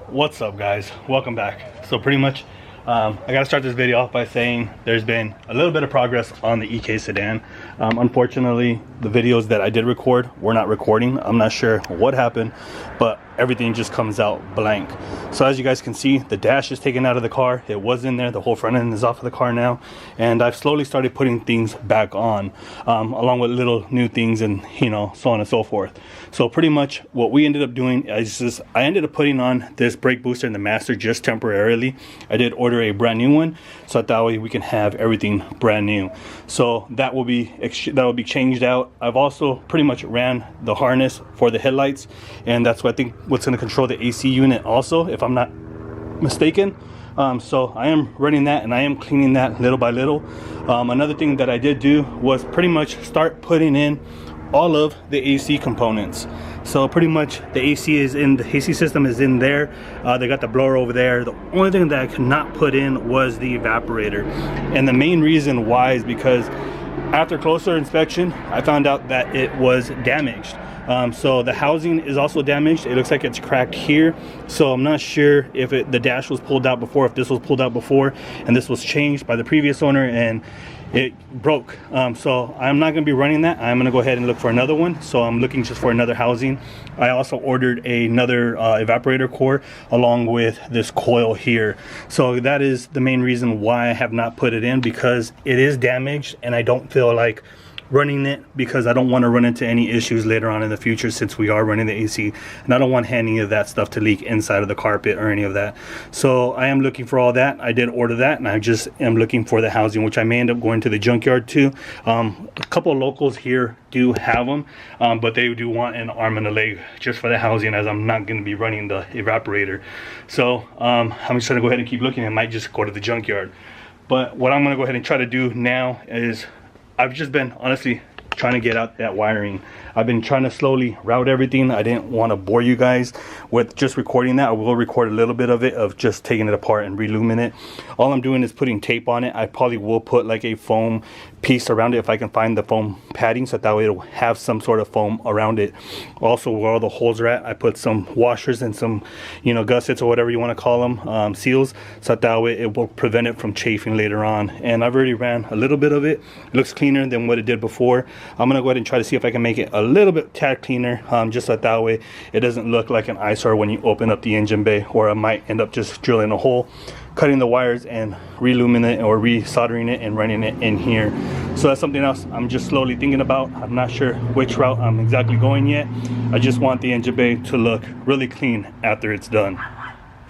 What's up, guys? Welcome back. So pretty much I gotta start this video off by saying there's been a little bit of progress on the EK sedan. Unfortunately, the videos that I did record were not recording. I'm not sure what happened, but everything just comes out blank. So as you guys can see, the dash is taken out of the car. It was in there. The whole front end is off of the car now, and I've slowly started putting things back on, along with little new things, and so on and so forth. So pretty much what we ended up doing is I ended up putting on this brake booster in the master just temporarily. I did order a brand new one, so that way we can have everything brand new. So that will be changed out. I've also pretty much ran the harness for the headlights, and that's what I think what's going to control the AC unit also, if I'm not mistaken. So I am running that, and I am cleaning that little by little. Another thing that I did do was pretty much start putting in all of the AC components. So pretty much the AC is in, the AC system is in there. They got the blower over there. The only thing that I could not put in was the evaporator, and the main reason why is because after closer inspection I found out that it was damaged. So the housing is also damaged. It looks like it's cracked here, so I'm not sure if the dash was pulled out before, if this was pulled out before and this was changed by the previous owner and it broke. So I'm not going to be running that. I'm going to go ahead and look for another one. So I'm looking just for another housing. I also ordered another evaporator core along with this coil here. So that is the main reason why I have not put it in, because it is damaged and I don't feel like running it, because I don't want to run into any issues later on in the future, since we are running the AC, and I don't want any of that stuff to leak inside of the carpet or any of that. So I am looking for all that. I did order that, and I just am looking for the housing, which I may end up going to the junkyard too. A couple of locals here do have them, but they do want an arm and a leg just for the housing, as I'm not going to be running the evaporator. So I'm just going to go ahead and keep looking. I might just go to the junkyard. But what I'm going to go ahead and try to do now is, I've just been honestly trying to get out that wiring. I've been trying to slowly route everything. I didn't want to bore you guys with just recording that. I will record a little bit of it, of just taking it apart and reluming it. All I'm doing is putting tape on it. I probably will put like a foam piece around it if I can find the foam padding, so that way it'll have some sort of foam around it. Also, where all the holes are at, I put some washers and some gussets or whatever you want to call them, seals, so that way it will prevent it from chafing later on. And I've already ran a little bit of it. It looks cleaner than what it did before. I'm gonna go ahead and try to see if I can make it a little bit tad cleaner, just so that way it doesn't look like an eyesore when you open up the engine bay, or I might end up just drilling a hole, cutting the wires and reluming it or resoldering it and running it in here. So that's something else I'm just slowly thinking about. I'm not sure which route I'm exactly going yet. I just want the engine bay to look really clean after it's done.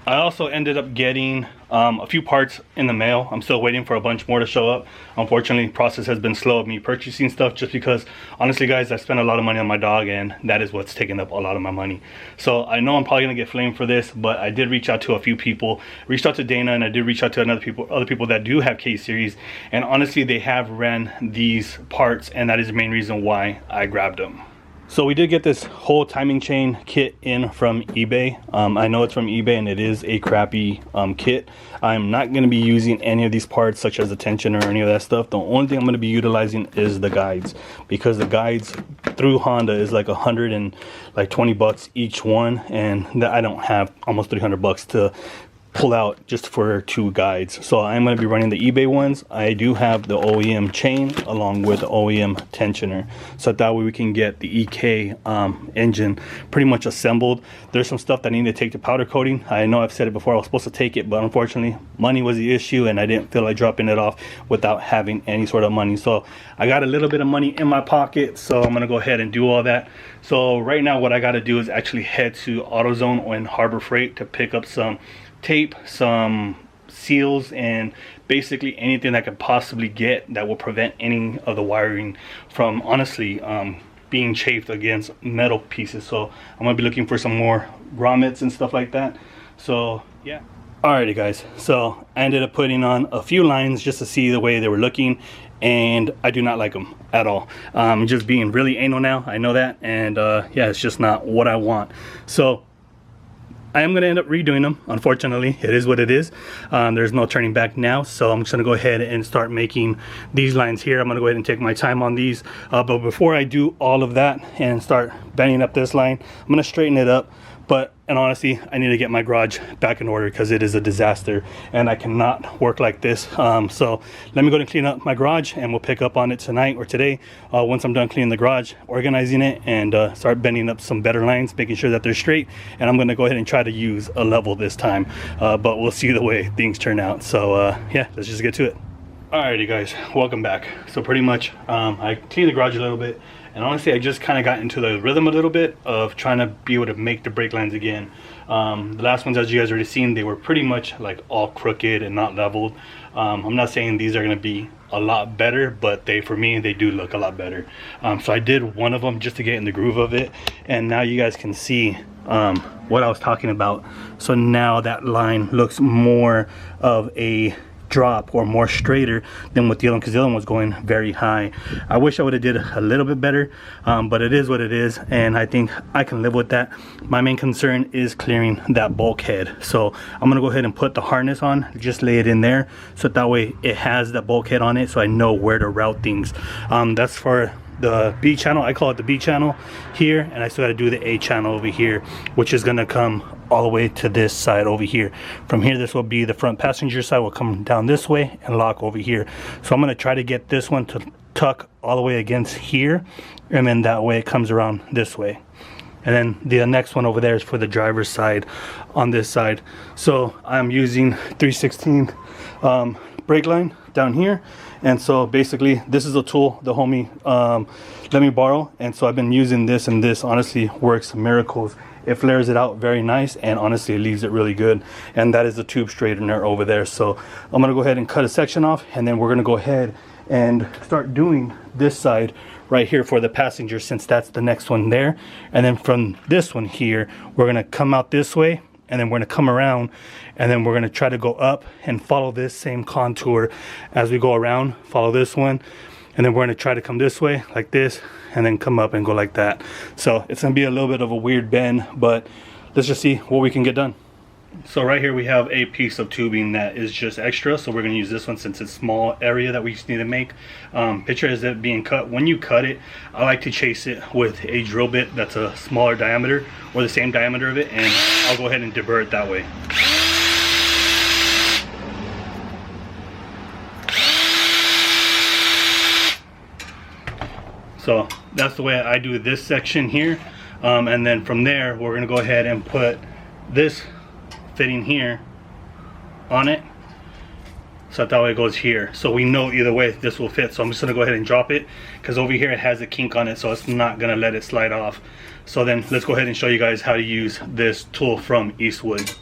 I also ended up getting a few parts in the mail. I'm still waiting for a bunch more to show up. Unfortunately, the process has been slow of me purchasing stuff, just because honestly guys, I spent a lot of money on my dog, and that is what's taking up a lot of my money. So I know I'm probably gonna get flamed for this, but I did reach out to a few people. Reached out to Dana, and I did reach out to other people that do have K-Series, and honestly they have ran these parts, and that is the main reason why I grabbed them. So we did get this whole timing chain kit in from eBay. I know it's from eBay, and it is a crappy kit. I'm not going to be using any of these parts, such as the tension or any of that stuff. The only thing I'm going to be utilizing is the guides, because the guides through Honda is like $120 each one, and I don't have almost $300 to pull out just for 2 guides. So I'm going to be running the eBay ones. I do have the OEM chain along with the OEM tensioner, so that way we can get the EK engine pretty much assembled. There's some stuff that I need to take to powder coating. I know I've said it before, I was supposed to take it, but unfortunately money was the issue, and I didn't feel like dropping it off without having any sort of money. So I got a little bit of money in my pocket, so I'm going to go ahead and do all that. So right now what I got to do is actually head to AutoZone and Harbor Freight to pick up some tape, some seals, and basically anything I could possibly get that will prevent any of the wiring from honestly being chafed against metal pieces. So I'm gonna be looking for some more grommets and stuff like that. So yeah. Alrighty guys, so I ended up putting on a few lines just to see the way they were looking, and I do not like them at all. Just being really anal now, I know that, and yeah, it's just not what I want. So I am going to end up redoing them. Unfortunately, it is what it is. There's no turning back now, so I'm just going to go ahead and start making these lines here. I'm going to go ahead and take my time on these, but before I do all of that and start bending up this line, I'm going to straighten it up. But And honestly, I need to get my garage back in order because it is a disaster and I cannot work like this. So let me go and clean up my garage and we'll pick up on it tonight or today once I'm done cleaning the garage, organizing it, and start bending up some better lines, making sure that they're straight. And I'm going to go ahead and try to use a level this time, but we'll see the way things turn out. So yeah, let's just get to it. Alrighty guys, welcome back. So pretty much I cleaned the garage a little bit, and honestly I just kind of got into the rhythm a little bit of trying to be able to make the brake lines again. The last ones, as you guys already seen, they were pretty much like all crooked and not leveled. I'm not saying these are going to be a lot better, but for me they do look a lot better. So I did one of them just to get in the groove of it, and now you guys can see what I was talking about. So now that line looks more of a drop or more straighter than what the other one, because the other one was going very high. I wish I would have did a little bit better, but it is what it is, and I think I can live with that. My main concern is clearing that bulkhead, so I'm gonna go ahead and put the harness on, just lay it in there, so that way it has that bulkhead on it, so I know where to route things. That's for the B channel. I call it the B channel here, and I still got to do the A channel over here, which is going to come all the way to this side over here. From here, this will be the front passenger side, will come down this way and lock over here. So I'm going to try to get this one to tuck all the way against here, and then that way it comes around this way. And then the next one over there is for the driver's side on this side. So I'm using 3/16 brake line down here, and so basically this is a tool the homie let me borrow, and so I've been using this, and this honestly works miracles. It flares it out very nice, and honestly it leaves it really good. And that is the tube straightener over there. So I'm gonna go ahead and cut a section off, and then we're gonna go ahead and start doing this side right here for the passenger, since that's the next one there. And then from this one here, we're gonna come out this way, and then we're gonna come around, and then we're gonna try to go up and follow this same contour as we go around, follow this one, and then we're gonna try to come this way like this, and then come up and go like that. So it's gonna be a little bit of a weird bend, but let's just see what we can get done. So right here we have a piece of tubing that is just extra, so we're going to use this one since it's a small area that we just need to make. Picture is it being cut. When you cut it, I like to chase it with a drill bit that's a smaller diameter or the same diameter of it, and I'll go ahead and deburr it that way. So that's the way I do this section here, and then from there we're going to go ahead and put this fitting here on it, so that way it goes here, so we know either way this will fit. So I'm just gonna go ahead and drop it, because over here it has a kink on it, so it's not gonna let it slide off. So then let's go ahead and show you guys how to use this tool from Eastwood.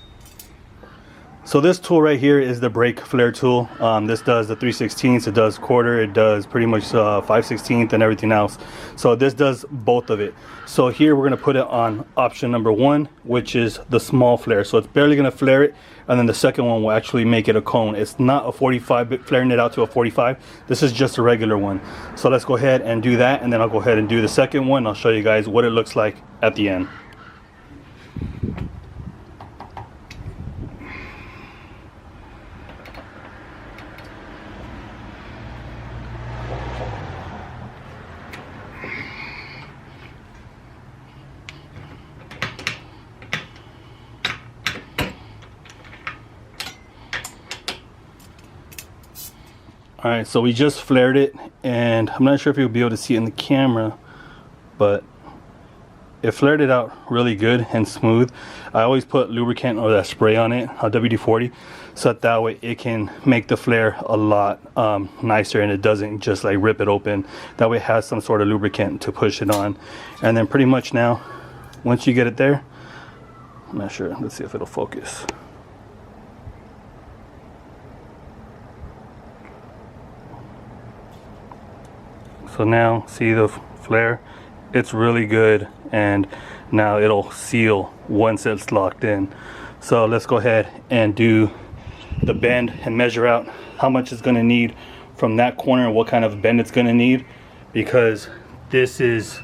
So this tool right here is the brake flare tool. This does the 3/16, it does quarter, it does pretty much 5/16 and everything else. So this does both of it. So here we're gonna put it on option number 1, which is the small flare. So it's barely gonna flare it, and then the second one will actually make it a cone. It's not a 45, but flaring it out to a 45. This is just a regular one. So let's go ahead and do that, and then I'll go ahead and do the second one. I'll show you guys what it looks like at the end. Alright, so we just flared it, and I'm not sure if you'll be able to see it in the camera, but it flared it out really good and smooth. I always put lubricant or that spray on it, WD-40, so that way it can make the flare a lot nicer, and it doesn't just like rip it open. That way it has some sort of lubricant to push it on. And then pretty much now, once you get it there, I'm not sure, let's see if it'll focus. So now, see the flare? It's really good, and now it'll seal once it's locked in. So let's go ahead and do the bend and measure out how much it's going to need from that corner and what kind of bend it's going to need, because this is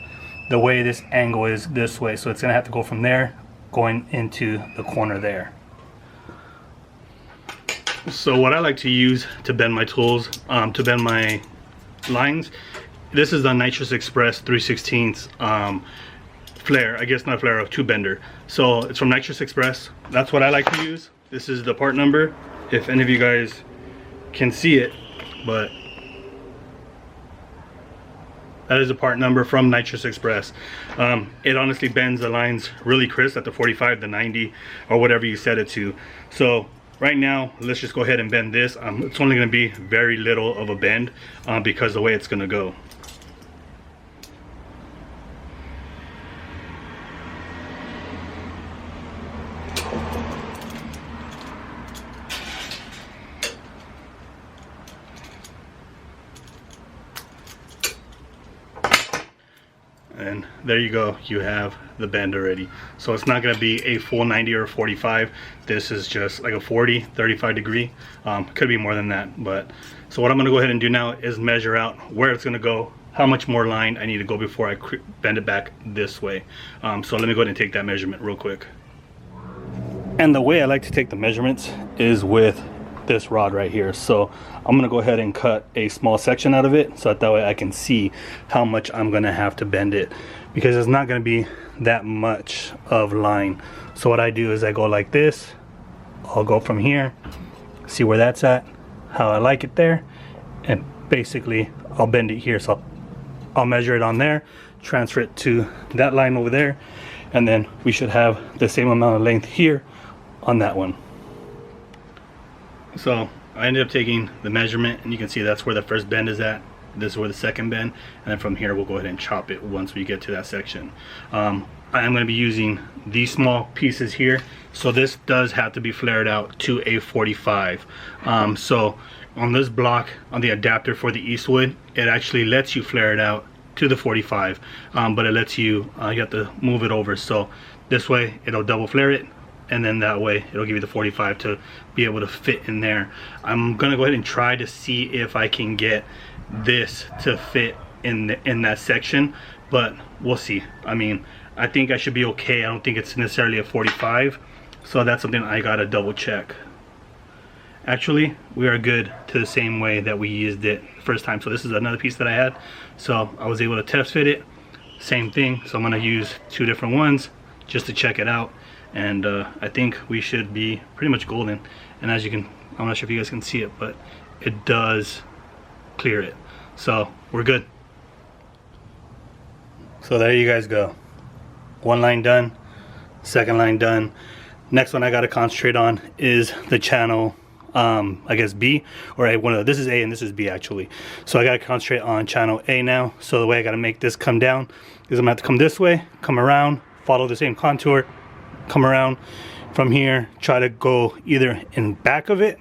the way this angle is this way. So it's going to have to go from there going into the corner there. So what I like to use to bend my tools, to bend my lines, this is the Nitrous Express 3/16 flare, I guess not a flare, a tube bender. So it's from Nitrous Express. That's what I like to use. This is the part number, if any of you guys can see it, but that is a part number from Nitrous Express. It honestly bends the lines really crisp at the 45, the 90, or whatever you set it to. So right now, let's just go ahead and bend this. It's only going to be very little of a bend because the way it's going to go. And there you go, you have the bend already. So it's not going to be a full 90 or 45. This is just like a 40, 35 degree. Could be more than that. But so what I'm going to go ahead and do now is measure out where it's going to go, how much more line I need to go before I bend it back this way. So let me go ahead and take that measurement real quick. And the way I like to take the measurements is with this rod right here. So I'm gonna go ahead and cut a small section out of it so that way I can see how much I'm gonna have to bend it, because it's not gonna be that much of line. So what I do is I go like this. I'll go from here, see where that's at, how I like it there, and basically I'll bend it here. So I'll measure it on there, transfer it to that line over there, and then we should have the same amount of length here on that one. So I ended up taking the measurement, and you can see that's where the first bend is at. This is where the second bend, and then from here we'll go ahead and chop it once we get to that section. I am going to be using these small pieces here, so this does have to be flared out to a 45. So on this block, on the adapter for the Eastwood, it actually lets you flare it out to the 45, but it lets you, you have to move it over. So this way it'll double flare it, and then that way it'll give you the 45 to be able to fit in there. I'm gonna go ahead and try to see if I can get this to fit in that section, but we'll see. I mean, I think I should be okay. I don't think it's necessarily a 45, so that's something I gotta double check. Actually, we are good to the same way that we used it the first time. So this is another piece that I had, so I was able to test fit it, same thing. So I'm gonna use two different ones just to check it out, and I think we should be pretty much golden. And as you can, I'm not sure if you guys can see it, but it does clear it, so we're good. So there you guys go, one line done, second line done. Next one I got to concentrate on is the channel, I guess B, or A. One of this is A and this is B actually. So I got to concentrate on channel A now. So the way I got to make this come down is I'm gonna have to come this way, come around, follow the same contour, come around from here, try to go either in back of it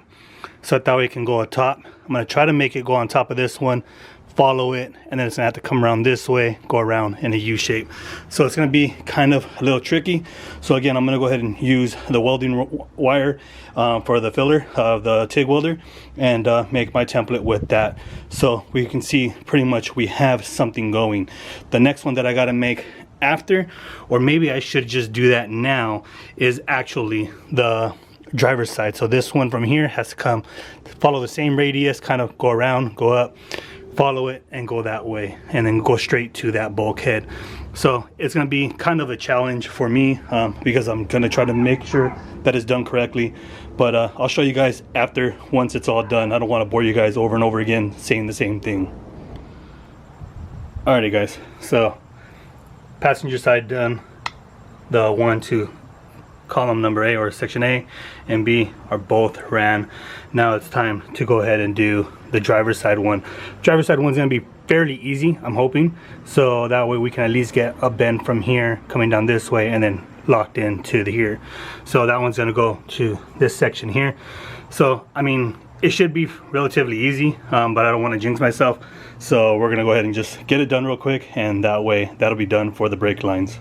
so that way it can go on top. I'm gonna try to make it go on top of this one, follow it, and then it's gonna have to come around this way, go around in a U shape. So it's gonna be kind of a little tricky. So again, I'm gonna go ahead and use the welding wire for the filler of the TIG welder, and make my template with that. So we can see pretty much we have something going. The next one that I gotta make after, or maybe I should just do that now, is actually the driver's side. So this one from here has to come, follow the same radius, kind of go around, go up, follow it, and go that way, and then go straight to that bulkhead. So it's going to be kind of a challenge for me, because I'm going to try to make sure that it's done correctly. But I'll show you guys after, once it's all done. I don't want to bore you guys over and over again saying the same thing. Alrighty guys, so passenger side done. The 1 to column number A, or section A, and B are both ran. Now it's time to go ahead and do the driver's side one. Driver's side one's gonna be fairly easy, I'm hoping, so that way we can at least get a bend from here coming down this way and then locked into the here. So that one's gonna go to this section here. So I mean, it should be relatively easy, but I don't want to jinx myself, so we're gonna go ahead and just get it done real quick, and that way that'll be done for the brake lines.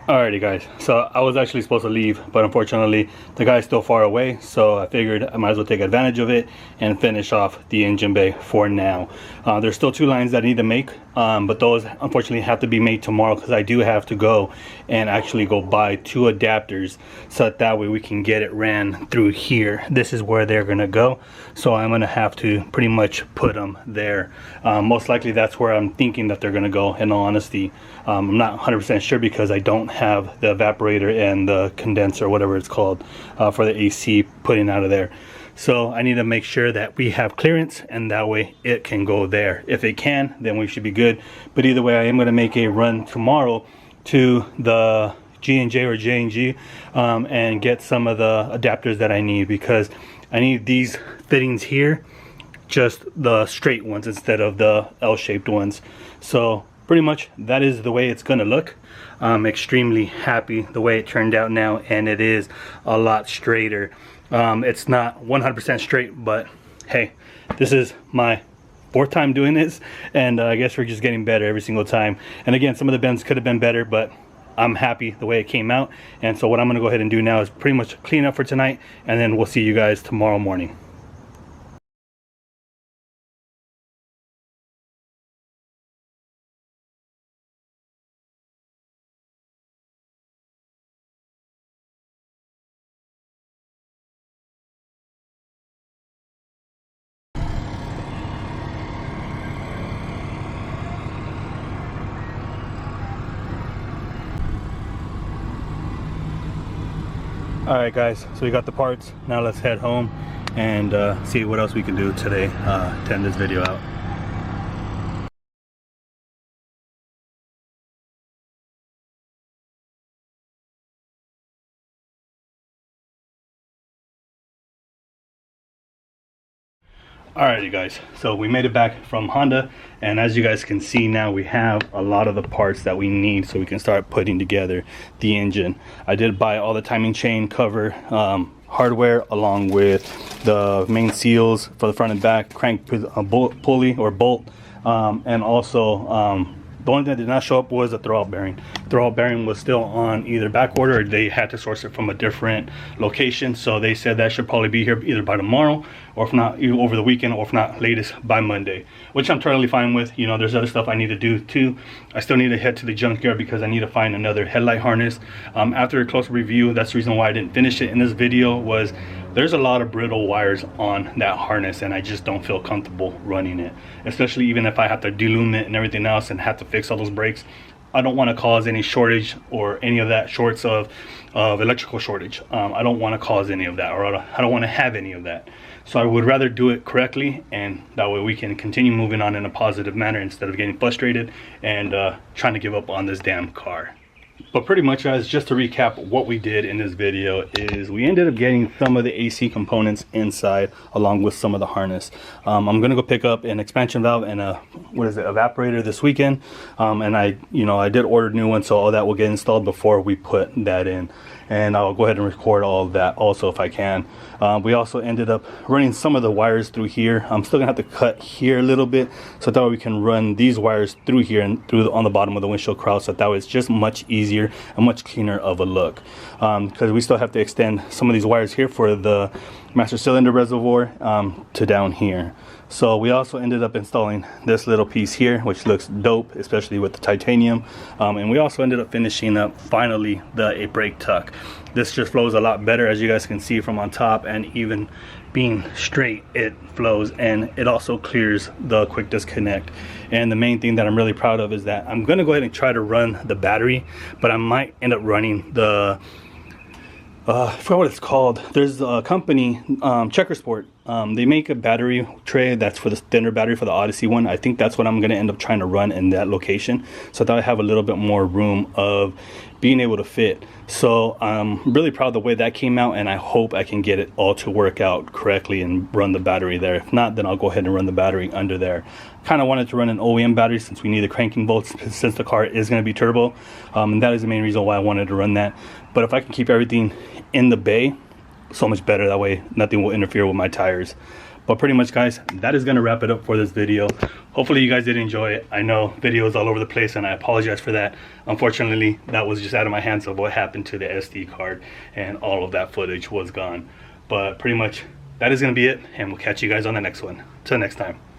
Alrighty guys, so I was actually supposed to leave, but unfortunately the guy's still far away, so I figured I might as well take advantage of it and finish off the engine bay for now. There's still 2 lines that I need to make, but those unfortunately have to be made tomorrow because I do have to go and actually go buy 2 adapters so that way we can get it ran through here. This is where they're gonna go, so I'm gonna have to pretty much put them there. Most likely that's where I'm thinking that they're gonna go, in all honesty. I'm not 100% sure because I don't have the evaporator and the condenser, whatever it's called, for the AC putting out of there. So I need to make sure that we have clearance, and that way it can go there. If it can, then we should be good. But either way, I am going to make a run tomorrow to the G&J or J&G and get some of the adapters that I need, because I need these fittings here, just the straight ones instead of the L-shaped ones. So pretty much that is the way it's gonna look. I'm extremely happy the way it turned out now, and it is a lot straighter. It's not 100% straight, but hey, this is my 4th time doing this, and I guess we're just getting better every single time. And again, some of the bends could have been better, but I'm happy the way it came out. And so what I'm gonna go ahead and do now is pretty much clean up for tonight, and then we'll see you guys tomorrow morning. Alright guys, so we got the parts. Now let's head home and see what else we can do today to end this video out. Alrighty guys, so we made it back from Honda, and as you guys can see now, we have a lot of the parts that we need so we can start putting together the engine. I did buy all the timing chain cover hardware, along with the main seals for the front and back, crank pulley or bolt, and also the only thing that did not show up was the throwout bearing. Throwout bearing was still on either back order, or they had to source it from a different location. So they said that should probably be here either by tomorrow, or if not, over the weekend, or if not, latest by Monday, which I'm totally fine with. You know, there's other stuff I need to do too. I still need to head to the junkyard because I need to find another headlight harness. After a closer review, that's the reason why I didn't finish it in this video, was there's a lot of brittle wires on that harness, and I just don't feel comfortable running it, especially even if I have to delume it and everything else and have to fix all those brakes. I don't want to cause any shortage or any of that shorts of electrical shortage. I don't want to cause any of that, or I don't want to have any of that. So I would rather do it correctly, and that way we can continue moving on in a positive manner instead of getting frustrated and trying to give up on this damn car. But pretty much, guys, just to recap what we did in this video is we ended up getting some of the AC components inside along with some of the harness. I'm gonna go pick up an expansion valve and a evaporator this weekend, and I did order new ones, so all that will get installed before we put that in, and I'll go ahead and record all of that also if I can. We also ended up running some of the wires through here. I'm still gonna have to cut here a little bit so that way we can run these wires through here and on the bottom of the windshield crown, so that way it's just much easier and much cleaner of a look, because we still have to extend some of these wires here for the master cylinder reservoir to down here. So we also ended up installing this little piece here, which looks dope, especially with the titanium, and we also ended up finishing up finally a brake tuck. This just flows a lot better, as you guys can see from on top, and even being straight, it flows, and it also clears the quick disconnect. And the main thing that I'm really proud of is that I'm going to go ahead and try to run the battery, but I might end up running the I forgot what it's called. There's a company, Checker Sport. They make a battery tray that's for the thinner battery for the Odyssey one. I think that's what I'm going to end up trying to run in that location, so that I have a little bit more room of being able to fit. So I'm really proud of the way that came out, and I hope I can get it all to work out correctly and run the battery there. If not, then I'll go ahead and run the battery under there. Kind of wanted to run an OEM battery since we need the cranking bolts, since the car is going to be turbo, and that is the main reason why I wanted to run that. But if I can keep everything in the bay, so much better. That way nothing will interfere with my tires. But pretty much, guys, that is going to wrap it up for this video. hopefully you guys did enjoy it. I know videos all over the place, and I apologize for that. Unfortunately, that was just out of my hands of what happened to the SD card, and all of that footage was gone. But pretty much that is going to be it, and we'll catch you guys on the next one. Till next time.